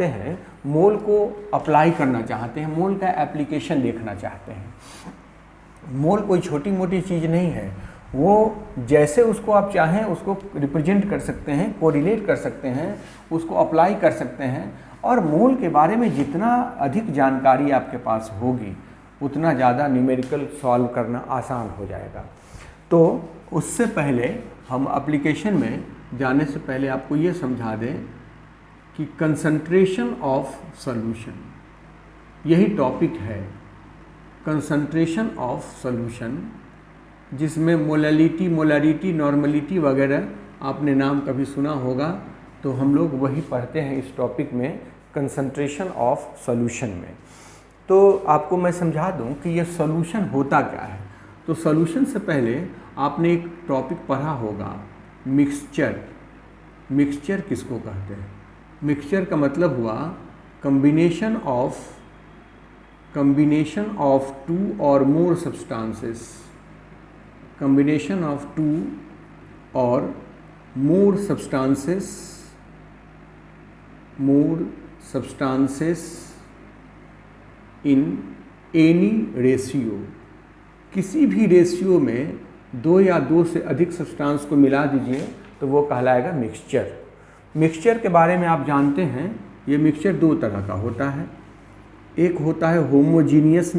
हैं, मोल को अप्लाई करना चाहते हैं, मोल का एप्लीकेशन देखना चाहते हैं। मोल कोई छोटी मोटी चीज़ नहीं है, वो जैसे उसको आप चाहें उसको रिप्रेजेंट कर सकते हैं, कोरिलेट कर सकते हैं, उसको अप्लाई कर सकते हैं, और मूल के बारे में जितना अधिक जानकारी आपके पास होगी उतना ज़्यादा न्यूमेरिकल सॉल्व करना आसान हो जाएगा। तो उससे पहले हम एप्लीकेशन में जाने से पहले आपको ये समझा दें कि कंसंट्रेशन ऑफ सॉल्यूशन, यही टॉपिक है, कंसंट्रेशन ऑफ सॉल्यूशन, जिसमें मोलैरिटी, नॉर्मलिटी वगैरह आपने नाम कभी सुना होगा, तो हम लोग वही पढ़ते हैं इस टॉपिक में, कंसंट्रेशन ऑफ सॉल्यूशन में। तो आपको मैं समझा दूं कि ये सॉल्यूशन होता क्या है। तो सॉल्यूशन से पहले आपने एक टॉपिक पढ़ा होगा, मिक्सचर। मिक्सचर किसको कहते हैं? मिक्सचर का मतलब हुआ combination of two or more substances, combination of two or more substances in any ratio, किसी भी रेशियो में दो या दो से अधिक सब्सटेंस को मिला दीजिए तो वो कहलाएगा मिक्सचर। मिक्सचर के बारे में आप जानते हैं, ये मिक्सचर दो तरह का होता है। एक होता है होमोजीनियस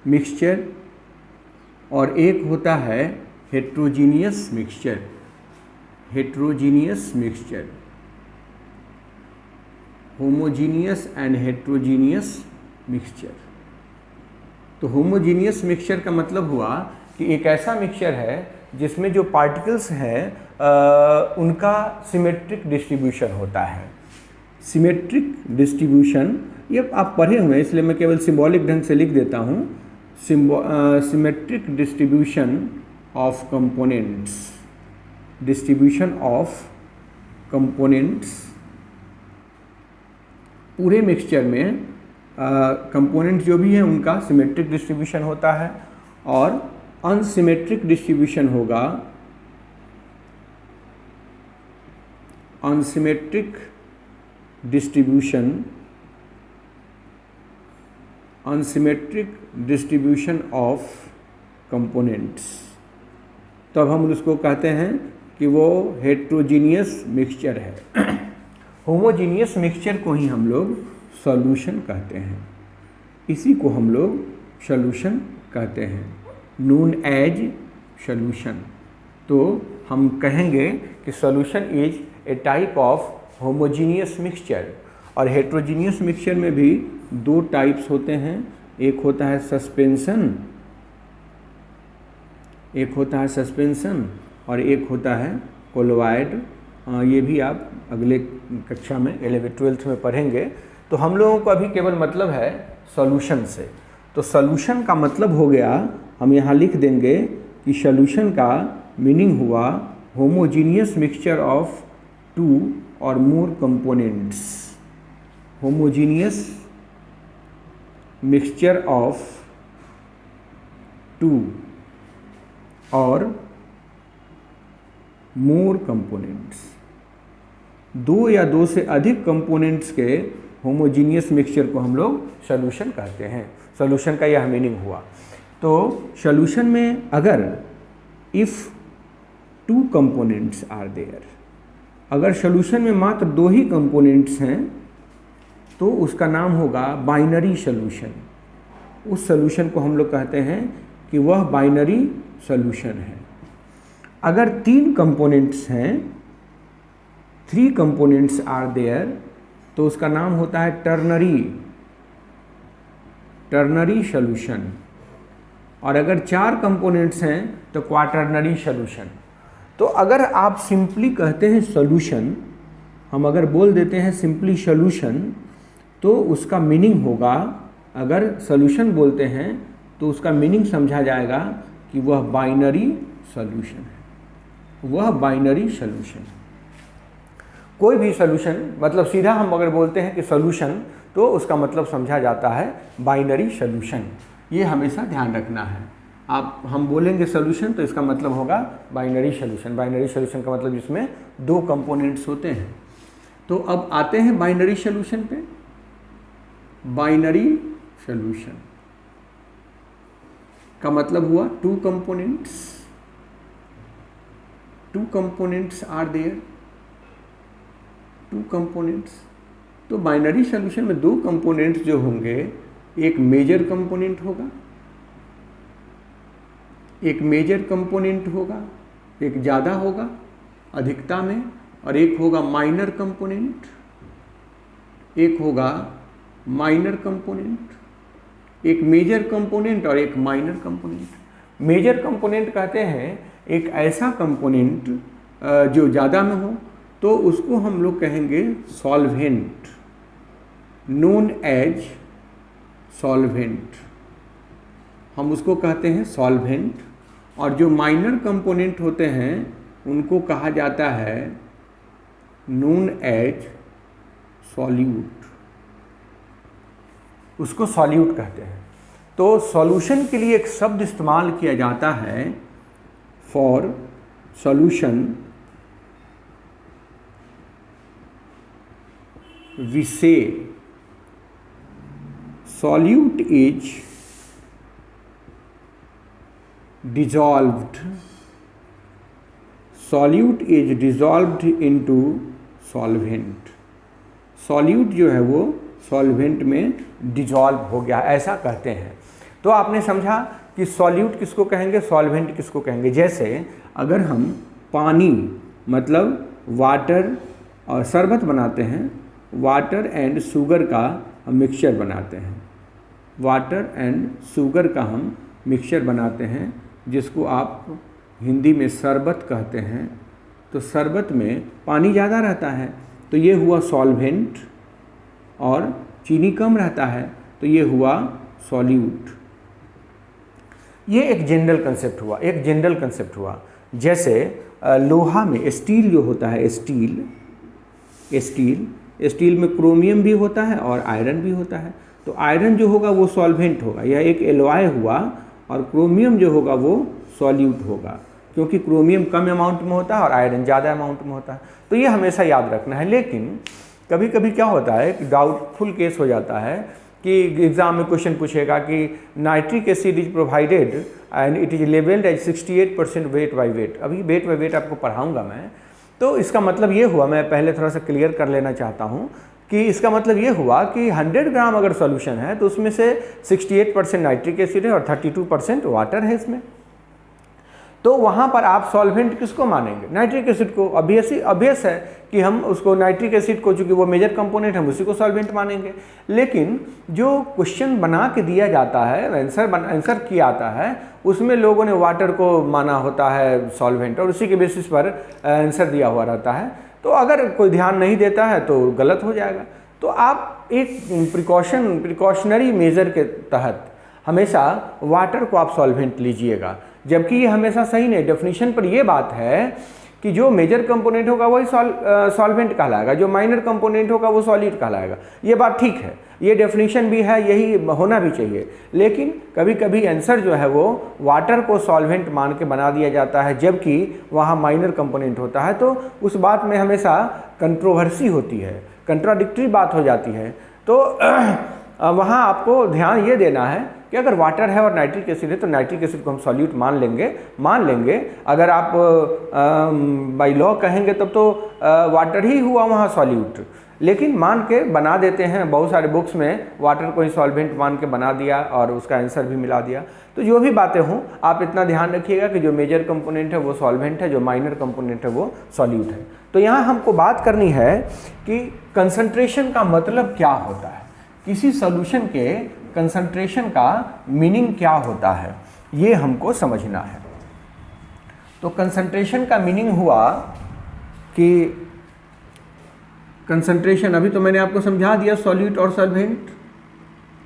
मिक्सचर, और एक होता है heterogeneous mixture. Homogeneous and heterogeneous mixture. तो होमोजीनियस मिक्सचर का मतलब हुआ कि एक ऐसा मिक्सचर है जिसमें जो पार्टिकल्स हैं उनका सिमेट्रिक डिस्ट्रीब्यूशन होता है। सिमेट्रिक डिस्ट्रीब्यूशन ये आप पढ़े हुए हैं, इसलिए मैं केवल सिंबॉलिक ढंग से लिख देता हूँ। सिमेट्रिक डिस्ट्रीब्यूशन ऑफ कंपोनेंट्स, पूरे मिक्सचर में कंपोनेंट्स जो भी हैं उनका सिमेट्रिक डिस्ट्रीब्यूशन होता है, और अनसिमेट्रिक डिस्ट्रीब्यूशन होगा, अनसिमेट्रिक डिस्ट्रीब्यूशन ऑफ कंपोनेंट्स। तो अब हम उसको कहते हैं कि वो हेट्रोजीनियस मिक्सचर है। होमोजीनियस मिक्सचर को ही हम लोग सॉल्यूशन कहते हैं, इसी को हम लोग सॉल्यूशन कहते हैं, नोन एज सॉल्यूशन। तो हम कहेंगे कि solution is a type of homogeneous mixture. और हेट्रोजीनियस मिक्सचर में भी दो टाइप्स होते हैं, एक होता है सस्पेंशन, और एक होता है कोलोइड। ये भी आप अगले कक्षा में 11वीं-12वीं में पढ़ेंगे। तो हम लोगों को अभी केवल मतलब है सॉल्यूशन से। तो सॉल्यूशन का मतलब हो गया, हम यहाँ लिख देंगे कि सॉल्यूशन का मीनिंग हुआ homogeneous mixture of two or more components. Homogeneous mixture of two or more components, दो या दो से अधिक कंपोनेंट्स के होमोजीनियस मिक्सचर को हम लोग सॉल्यूशन कहते हैं। सॉल्यूशन का यह मीनिंग हुआ। तो सॉल्यूशन में अगर if two components are there, अगर सॉल्यूशन में मात्र दो ही कंपोनेंट्स हैं तो उसका नाम होगा बाइनरी सॉल्यूशन। उस सॉल्यूशन को हम लोग कहते हैं कि वह बाइनरी सॉल्यूशन है। अगर तीन कंपोनेंट्स हैं, थ्री कंपोनेंट्स आर देयर, तो उसका नाम होता है टर्नरी सॉल्यूशन। और अगर चार कंपोनेंट्स हैं तो क्वाटर्नरी सॉल्यूशन। तो अगर आप सिंपली कहते हैं सॉल्यूशन, हम अगर बोल देते हैं सिंपली सॉल्यूशन, तो उसका मीनिंग होगा, अगर सॉल्यूशन बोलते हैं तो उसका मीनिंग समझा जाएगा कि वह बाइनरी सॉल्यूशन है, वह बाइनरी सॉल्यूशन। कोई भी सॉल्यूशन, मतलब सीधा हम अगर बोलते हैं कि सॉल्यूशन, तो उसका मतलब समझा जाता है बाइनरी सॉल्यूशन। ये हमेशा ध्यान रखना है। हम बोलेंगे सॉल्यूशन तो इसका मतलब होगा बाइनरी सॉल्यूशन। बाइनरी सॉल्यूशन का मतलब जिसमें दो कंपोनेंट्स होते हैं। तो अब आते हैं बाइनरी सॉल्यूशन पे। बाइनरी सॉल्यूशन, का मतलब हुआ two components are there, two components. तो बाइनरी सॉल्यूशन में दो कंपोनेंट्स जो होंगे, एक मेजर कंपोनेंट होगा, एक मेजर कंपोनेंट होगा, एक ज़्यादा होगा अधिकता में, और एक होगा माइनर कंपोनेंट, एक होगा माइनर कंपोनेंट, एक मेजर कंपोनेंट और एक माइनर कंपोनेंट। मेजर कंपोनेंट कहते हैं एक ऐसा कंपोनेंट जो ज़्यादा में हो, तो उसको हम लोग कहेंगे सॉल्वेंट, नोन एज सॉल्वेंट, हम उसको कहते हैं सॉल्वेंट। और जो माइनर कंपोनेंट होते हैं उनको कहा जाता है नोन एज सॉल्यूट, उसको सॉल्यूट कहते हैं। तो सॉल्यूशन के लिए एक शब्द इस्तेमाल किया जाता है for solution, we say solute is dissolved, solute is dissolved into solvent, solute जो है वो सॉल्वेंट में डिजॉल्व हो गया, ऐसा कहते हैं। तो आपने समझा कि सॉल्यूट किसको कहेंगे, सॉल्वेंट किसको कहेंगे। जैसे अगर हम पानी मतलब वाटर और शरबत बनाते हैं, वाटर एंड शुगर का हम मिक्सचर बनाते हैं, वाटर एंड शुगर का हम मिक्सचर बनाते हैं, जिसको आप हिंदी में शरबत कहते हैं। तो शरबत में पानी ज़्यादा रहता है तो ये हुआ सॉल्वेंट, और चीनी कम रहता है तो ये हुआ सॉल्यूट। ये एक जनरल कंसेप्ट हुआ, एक जनरल कंसेप्ट हुआ। जैसे लोहा में स्टील जो होता है, स्टील में क्रोमियम भी होता है और आयरन भी होता है। तो आयरन जो होगा वो सॉल्वेंट होगा, यह एक एलॉय हुआ, और क्रोमियम जो होगा वो सॉल्यूट होगा, क्योंकि क्रोमियम कम अमाउंट में होता है और आयरन ज़्यादा अमाउंट में होता है। तो ये हमेशा याद रखना है। लेकिन कभी कभी क्या होता है कि डाउटफुल केस हो जाता है कि एग्ज़ाम में क्वेश्चन पूछेगा कि nitric acid is provided and it is labelled as 68% weight by weight. अभी वेट बाई वेट आपको पढ़ाऊँगा मैं। तो इसका मतलब ये हुआ, मैं पहले थोड़ा सा क्लियर कर लेना चाहता हूँ कि इसका मतलब ये हुआ कि 100 ग्राम अगर सॉल्यूशन है तो उसमें से 68% नाइट्रिक एसिड है और 32% वाटर है इसमें। तो वहाँ पर आप सॉल्वेंट किसको मानेंगे, नाइट्रिक एसिड को। ऑब्वियस है कि हम उसको नाइट्रिक एसिड को, चूँकि वो मेजर कंपोनेंट हम उसी को सॉल्वेंट मानेंगे। लेकिन जो क्वेश्चन बना के दिया जाता है, आंसर किया आता है, उसमें लोगों ने वाटर को माना होता है सॉल्वेंट और उसी के बेसिस पर आंसर दिया हुआ रहता है। तो अगर कोई ध्यान नहीं देता है तो गलत हो जाएगा। तो आप एक प्रिकॉशनरी मेजर के तहत हमेशा वाटर को आप सॉल्वेंट लीजिएगा, जबकि ये हमेशा सही नहीं। डेफिनेशन पर ये बात है कि जो मेजर कंपोनेंट होगा वही सॉल्वेंट कहलाएगा, जो माइनर कंपोनेंट होगा वो सॉलिड कहलाएगा। ये बात ठीक है, ये डेफिनेशन भी है, यही होना भी चाहिए। लेकिन कभी कभी आंसर जो है वो वाटर को सॉल्वेंट मान के बना दिया जाता है, जबकि वहाँ माइनर कंपोनेंट होता है। तो उस बात में हमेशा कंट्रोवर्सी होती है, कंट्राडिक्टरी बात हो जाती है। तो वहाँ आपको ध्यान ये देना है कि अगर वाटर है और नाइट्रिक एसिड है तो नाइट्रिक एसिड को हम सॉल्यूट मान लेंगे। अगर आप बाय लॉ कहेंगे तब तो वाटर ही हुआ वहाँ सॉल्यूट, लेकिन मान के बना देते हैं। बहुत सारे बुक्स में वाटर को ही सॉल्वेंट मान के बना दिया और उसका आंसर भी मिला दिया। तो जो भी बातें हों, आप इतना ध्यान रखिएगा कि जो मेजर कंपोनेंट है वो सॉल्वेंट है, जो माइनर कंपोनेंट है वो सॉल्यूट है। तो यहाँ हमको बात करनी है कि कंसंट्रेशन का मतलब क्या होता है, किसी सॉल्यूशन के कंसंट्रेशन का मीनिंग क्या होता है, ये हमको समझना है। तो कंसंट्रेशन का मीनिंग हुआ कि कंसंट्रेशन, अभी तो मैंने आपको समझा दिया सॉल्यूट और सॉल्वेंट।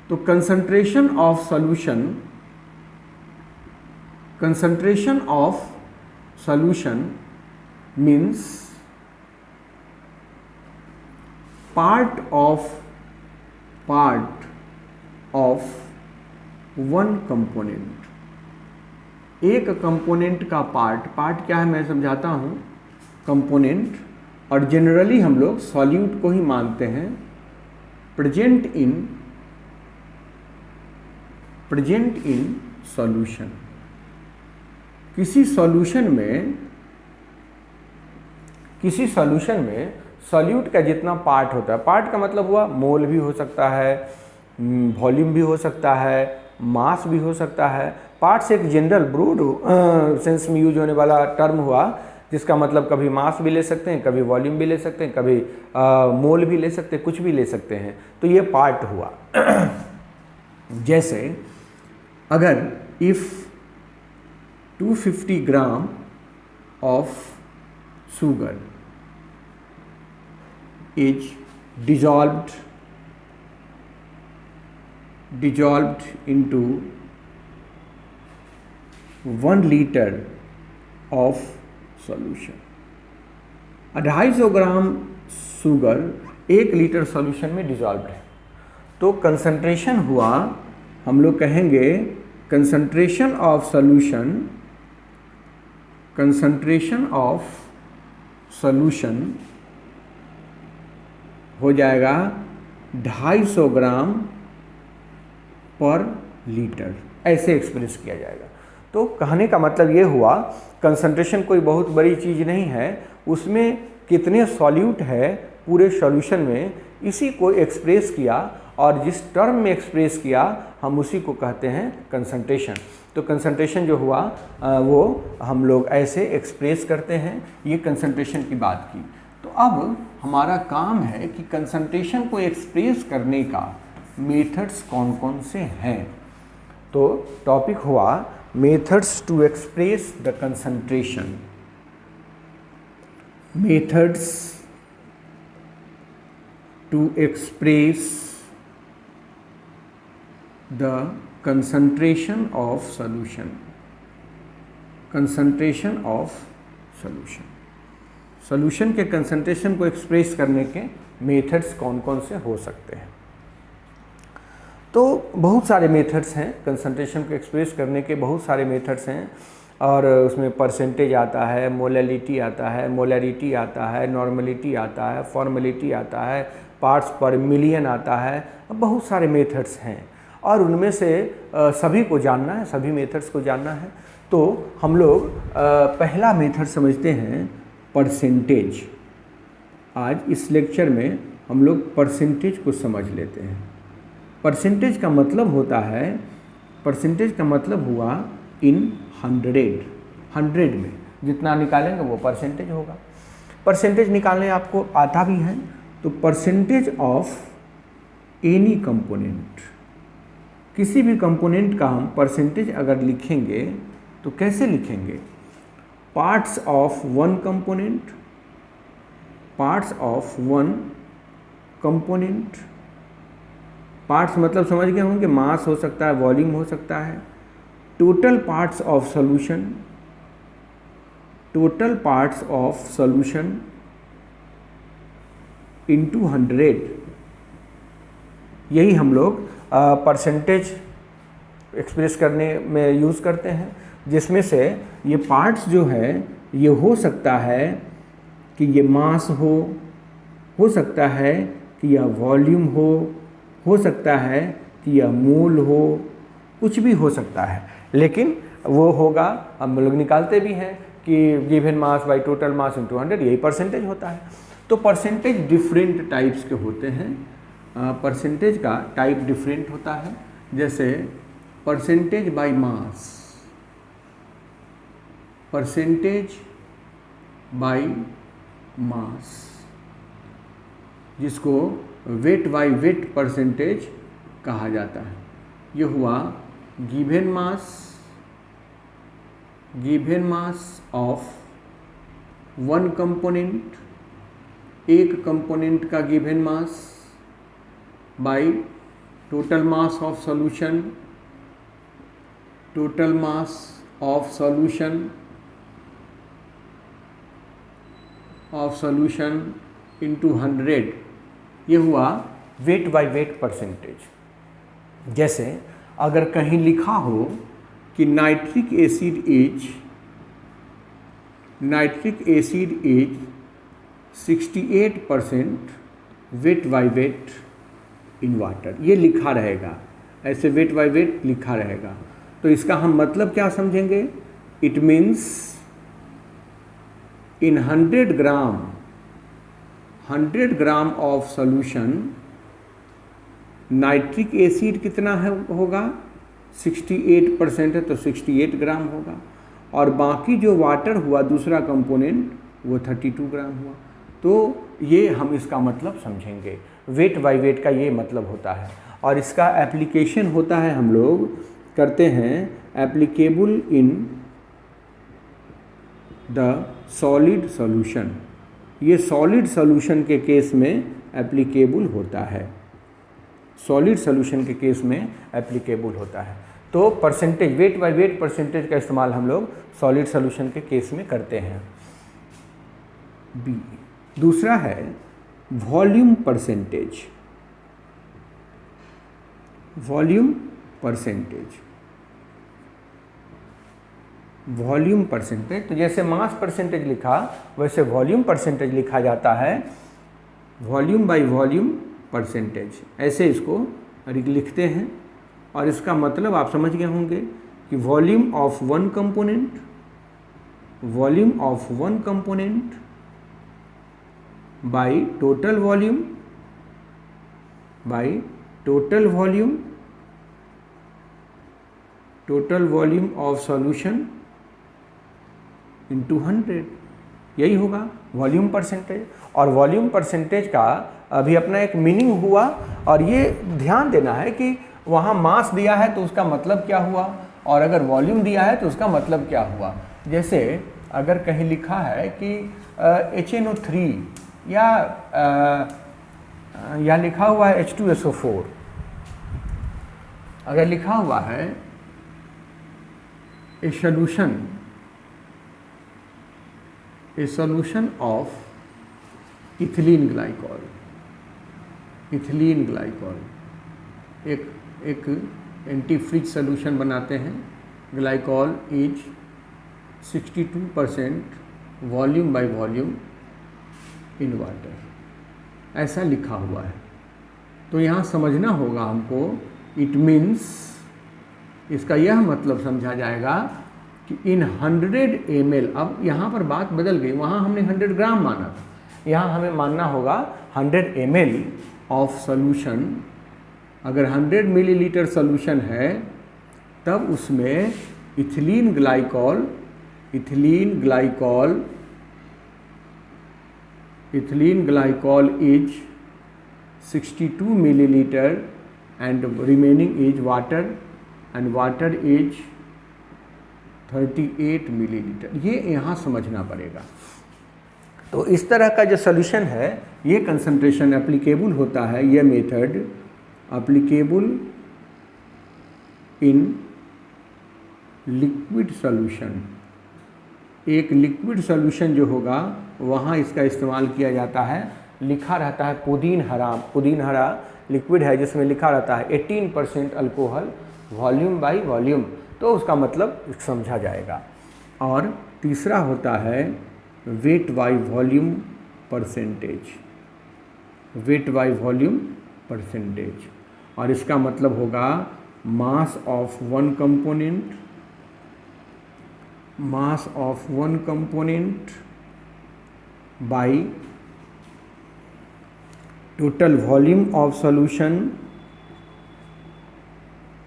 तो concentration of solution means part of one component. एक कंपोनेंट का पार्ट क्या है मैं समझाता हूँ। कंपोनेंट, और जनरली हम लोग सॉल्यूट को ही मानते हैं, प्रेजेंट इन सॉल्यूशन। किसी सॉल्यूशन में सॉल्यूट का जितना पार्ट होता है, पार्ट का मतलब हुआ मोल भी हो सकता है, वॉल्यूम भी हो सकता है, मास भी हो सकता है। पार्ट्स एक जनरल ब्रूड सेंस में यूज होने वाला टर्म हुआ, जिसका मतलब कभी मास भी ले सकते हैं, कभी वॉल्यूम भी ले सकते हैं, कभी मोल भी ले सकते हैं, कुछ भी ले सकते हैं। तो ये पार्ट हुआ। जैसे अगर if 250 gram of sugar is dissolved into 1 liter of solution। 250 gram sugar 1 litre solution में डिजॉल्व है, तो कंसंट्रेशन हुआ, हम लोग कहेंगे कंसंट्रेशन ऑफ सॉल्यूशन हो जाएगा 250 ग्राम पर लीटर, ऐसे एक्सप्रेस किया जाएगा। तो कहने का मतलब ये हुआ, कंसंट्रेशन कोई बहुत बड़ी चीज़ नहीं है, उसमें कितने सॉल्यूट है पूरे सॉल्यूशन में, इसी को एक्सप्रेस किया, और जिस टर्म में एक्सप्रेस किया हम उसी को कहते हैं कंसंट्रेशन। तो कंसंट्रेशन जो हुआ वो हम लोग ऐसे एक्सप्रेस करते हैं। ये कंसंट्रेशन की बात की। तो अब हमारा काम है कि कंसंट्रेशन को एक्सप्रेस करने का मेथड्स कौन कौन से हैं। तो टॉपिक हुआ methods to express the concentration. Methods to express the concentration of solution। concentration of solution, solution के कंसंट्रेशन को एक्सप्रेस करने के मेथड्स कौन कौन से हो सकते हैं। तो बहुत सारे मेथड्स हैं, कंसंट्रेशन को एक्सप्रेस करने के बहुत सारे मेथड्स हैं, और उसमें परसेंटेज आता है, मोलैलिटी आता है, मोलैरिटी आता है, नॉर्मलिटी आता है, फॉर्मेलिटी आता है, पार्ट्स पर मिलियन आता है। बहुत सारे मेथड्स हैं और उनमें से सभी को जानना है, सभी मेथड्स को जानना है। तो हम लोग पहला मेथड समझते हैं परसेंटेज। आज इस लेक्चर में हम लोग परसेंटेज को समझ लेते हैं। परसेंटेज का मतलब होता है, परसेंटेज का मतलब हुआ इन 100 में जितना निकालेंगे वो परसेंटेज होगा। परसेंटेज निकालने आपको आता भी है, तो परसेंटेज ऑफ एनी कंपोनेंट, किसी भी कंपोनेंट का हम परसेंटेज अगर लिखेंगे तो कैसे लिखेंगे? Parts of one component, parts of one component. Parts मतलब समझ गए होंगे, मास हो सकता है, वॉल्यूम हो सकता है। Total parts of solution, total parts of solution into 100, यही हम लोग परसेंटेज एक्सप्रेस करने में यूज़ करते हैं। जिसमें से ये पार्ट्स जो है ये हो सकता है कि ये मास हो सकता है कि यह वॉल्यूम हो सकता है कि यह मोल हो, कुछ भी हो सकता है, लेकिन वो होगा, हम लोग निकालते भी हैं कि given mass by total mass into 100, यही परसेंटेज होता है। तो परसेंटेज डिफरेंट टाइप्स के होते हैं। परसेंटेज का टाइप डिफरेंट होता है, जैसे percentage by mass, percentage by mass, जिसको वेट बाय वेट परसेंटेज कहा जाता है। ये हुआ given mass of one component, एक कंपोनेंट का given mass by total mass of solution, total mass of solution into 100। ये हुआ वेट बाय वेट परसेंटेज। जैसे अगर कहीं लिखा हो कि nitric acid is 68% weight by weight in water, ये लिखा रहेगा, ऐसे वेट बाय वेट लिखा रहेगा। तो इसका हम मतलब क्या समझेंगे? It means in 100 gram of solution nitric acid कितना है होगा? 68% है तो 68 ग्राम होगा, और बाकी जो वाटर हुआ दूसरा कंपोनेंट वो 32 ग्राम हुआ। तो ये हम इसका मतलब समझेंगे, वेट बाय वेट का ये मतलब होता है। और इसका एप्लीकेशन होता है, हम लोग करते हैं applicable in the solid solution. ये सॉलिड सॉल्यूशन के केस में एप्लीकेबल होता है, सॉलिड सॉल्यूशन के केस में एप्लीकेबल होता है। तो percentage, weight by weight percentage का इस्तेमाल हम लोग सॉलिड सॉल्यूशन के केस में करते हैं। बी, दूसरा है volume percentage. Volume percentage, volume percentage, तो जैसे मास परसेंटेज लिखा वैसे वॉल्यूम परसेंटेज लिखा जाता है, वॉल्यूम बाय वॉल्यूम परसेंटेज, ऐसे इसको लिखते हैं। और इसका मतलब आप समझ गए होंगे कि volume of one component, volume of one component by total volume, by total volume, total volume of solution into 100, यही होगा वॉल्यूम परसेंटेज। और वॉल्यूम परसेंटेज का अभी अपना एक मीनिंग हुआ, और ये ध्यान देना है कि वहाँ मास दिया है तो उसका मतलब क्या हुआ, और अगर वॉल्यूम दिया है तो उसका मतलब क्या हुआ। जैसे अगर कहीं लिखा है कि HNO3 या लिखा हुआ है H2SO4, अगर लिखा हुआ है ए solution of ethylene glycol, ethylene glycol एक एंटी फ्रिज सोल्यूशन बनाते हैं। Glycol is 62% volume by volume in water, ऐसा लिखा हुआ है। तो यहाँ समझना होगा हमको, इट मीन्स, इसका यह मतलब समझा जाएगा कि इन 100 ml, अब यहाँ पर बात बदल गई, वहाँ हमने 100 ग्राम माना था, यहाँ हमें मानना होगा 100 ml ऑफ सॉल्यूशन। अगर 100 मिलीलीटर सॉल्यूशन है तब उसमें ethylene glycol, ethylene glycol is 62 milliliter and remaining is water and water is 38 milliliter। ये यहाँ समझना पड़ेगा। तो इस तरह का जो सॉल्यूशन है ये कंसंट्रेशन एप्लीकेबल होता है, ये method applicable in liquid solution. एक लिक्विड सॉल्यूशन जो होगा वहाँ इसका इस्तेमाल किया जाता है। लिखा रहता है पुदीन हरा लिक्विड है जिसमें लिखा रहता है 18% अल्कोहल वॉल्यूम बाय वॉल्यूम, तो उसका मतलब समझा जाएगा। और तीसरा होता है weight by volume percentage, weight by volume percentage, और इसका मतलब होगा mass of one component, mass of one component by total volume of solution,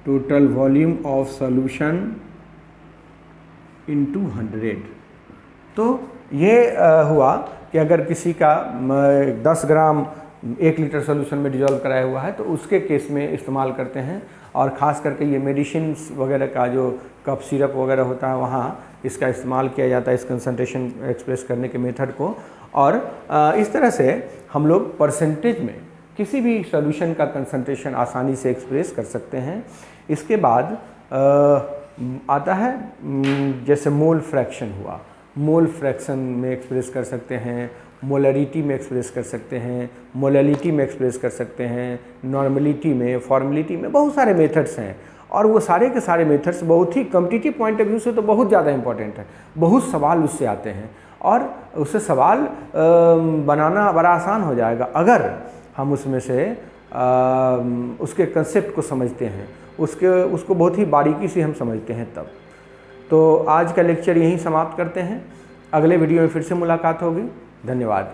total volume of solution into 100। तो ये हुआ कि अगर किसी का 10 ग्राम 1 लीटर सॉल्यूशन में डिजॉल्व कराया हुआ है तो उसके केस में इस्तेमाल करते हैं। और ख़ास करके ये मेडिसिन वगैरह का जो कफ सिरप वगैरह होता है वहाँ इसका इस्तेमाल किया जाता है, इस कंसंट्रेशन एक्सप्रेस करने के मेथड को। और इस तरह से हम लोग परसेंटेज में किसी भी सॉल्यूशन का कंसंट्रेशन आसानी से एक्सप्रेस कर सकते हैं। इसके बाद आता है जैसे मोल फ्रैक्शन हुआ, मोल फ्रैक्शन में एक्सप्रेस कर सकते हैं, मोलरिटी में एक्सप्रेस कर सकते हैं, मोलैलिटी में एक्सप्रेस कर सकते हैं, नॉर्मलिटी में, फॉर्मेलिटी में, बहुत सारे मेथड्स हैं। और वो सारे के सारे मेथड्स बहुत ही कॉम्पिटिटिव पॉइंट ऑफ व्यू से तो बहुत ज़्यादा इंपॉर्टेंट है। बहुत सवाल उससे आते हैं और उससे सवाल बनाना बड़ा आसान हो जाएगा अगर हम उसमें से उसके कंसेप्ट को समझते हैं। उसको बहुत ही बारीकी से हम समझते हैं तब। तो आज का लेक्चर यहीं समाप्त करते हैं, अगले वीडियो में फिर से मुलाकात होगी। धन्यवाद।